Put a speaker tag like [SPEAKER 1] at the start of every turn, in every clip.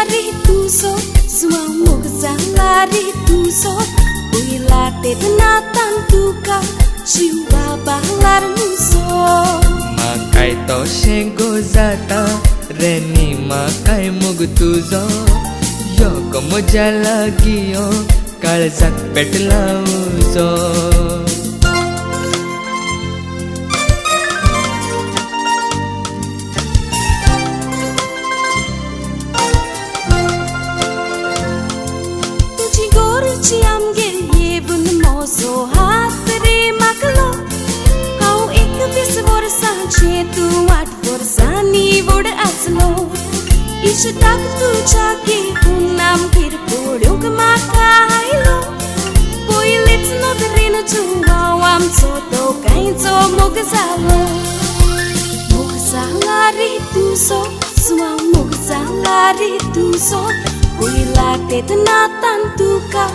[SPEAKER 1] lari tuso Sua mugza lari tuso Uilate tenatan tuka Shiwa balar muso
[SPEAKER 2] Makai to shengo zata Reni makai mug tuzo Yoko moja lagi yo Kaळजात पेटला उजो
[SPEAKER 1] So hot re maklo How ek vis vorsache tu wat vorsani vod aslo Ich tak tu chaki unam kir podyo kamaka hailo Boy let's not reno tu am so to kain so mugzalo Mugzalari tu so sua mugzalari tu so Boy late tenatan tu ka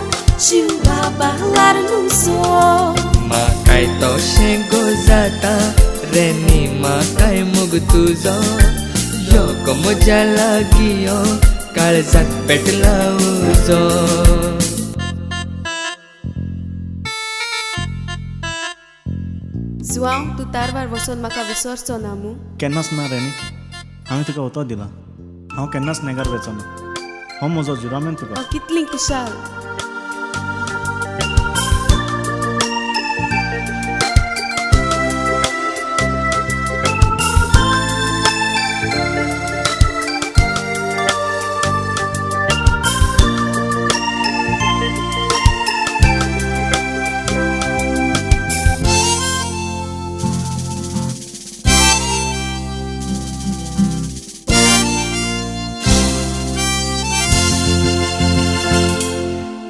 [SPEAKER 1] Shiwa balar nuso
[SPEAKER 2] Makai to shengo zata Reni makai mug tuzo Yoko moja lagi yo Kaळजात पेटला उजो
[SPEAKER 1] Zuang tu tarvar wason maka विसरचो नामू
[SPEAKER 3] केन्नाच ना rainy हांवें तुका उतर दिला हांव केन्नाच नेगार वेचना हो म्हजो जुरामेंत तुका
[SPEAKER 1] कितली कुशाल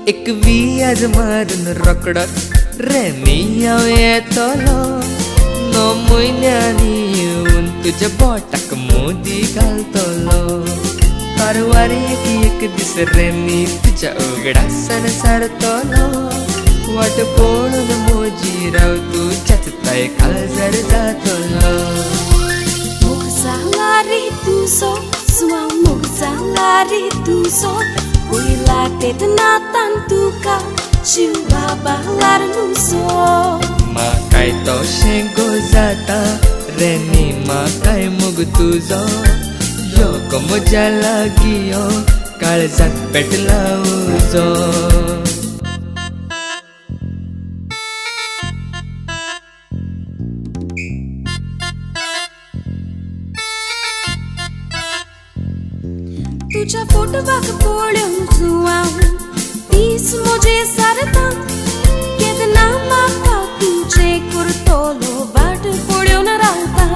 [SPEAKER 2] एक वियाज मारून रोकडोच रेनी हांव येतलो नो म्हयन्यांनी येवन तुज्या बोटाक मोदी घालतलो परवारेक एक दीस रेनी तुज्या उगडासान सारतलो वाट पळोवन म्हजी राव तुज्याच ताय काळजार जातलो
[SPEAKER 1] Mugzalari tuso Sua mugzalari tuso Uilate tenatan tuka Shiwa balar nuso
[SPEAKER 2] Makai to shengo zata Reni makai mug tuzo Yoko moja lagi yo Kaळजात पेटला उजो
[SPEAKER 1] तुझ्या फोटोवाक पळोवन जुवां तीस मोजे सारता केदना म्हाका तुजे कुर्तोलो बाट पळोवन रावता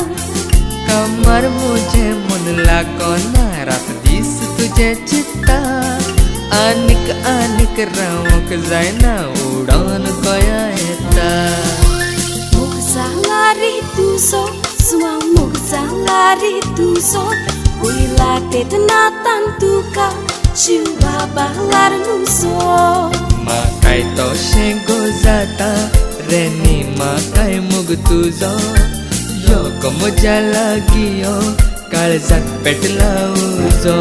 [SPEAKER 2] कामार म्हजे मन लागोना रात दीस तुजे चित्ता आनीक रावंक जायना उडोन गोंया येता
[SPEAKER 1] Mugzalari tuso Sua mugzalari tuso Uilate tenatan tuka Shiwa balar nuso
[SPEAKER 2] Makai to shengo zata Reni makai mug tuzo Yoko moja lagi yo Kaळजात पेटला उजो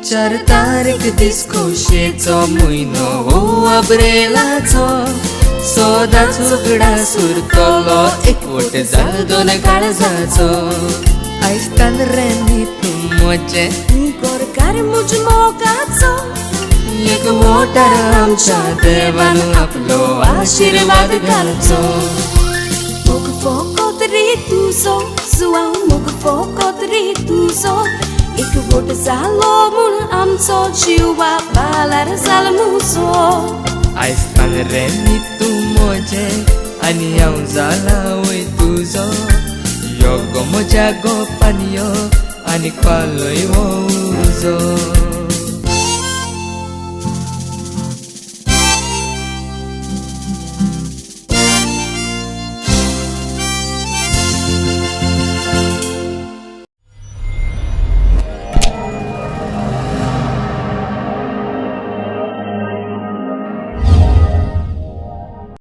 [SPEAKER 2] चार तारीख दीस खोशेचो म्हयनो हो अब्रेलाचो सोदाच उगडा सुरतलो एकवट जाल दोन काळजाचो आयजकाल रेनी तूं म्हजे
[SPEAKER 1] गोरकार मुज मोगाचो
[SPEAKER 2] एक मोटार आमच्या देवान आपलो आशीर्वाद घालचो
[SPEAKER 1] Mug fokot ri tuso Sua mug fokot ri tuso Ik word zalo mun amco Shiwa balar zal muso
[SPEAKER 2] आयजकाल रेनी तूं म्हजे आनी हांव जाला वय तुजो यो गो म्हज्या गोपान यो आनी पालोय वो उजो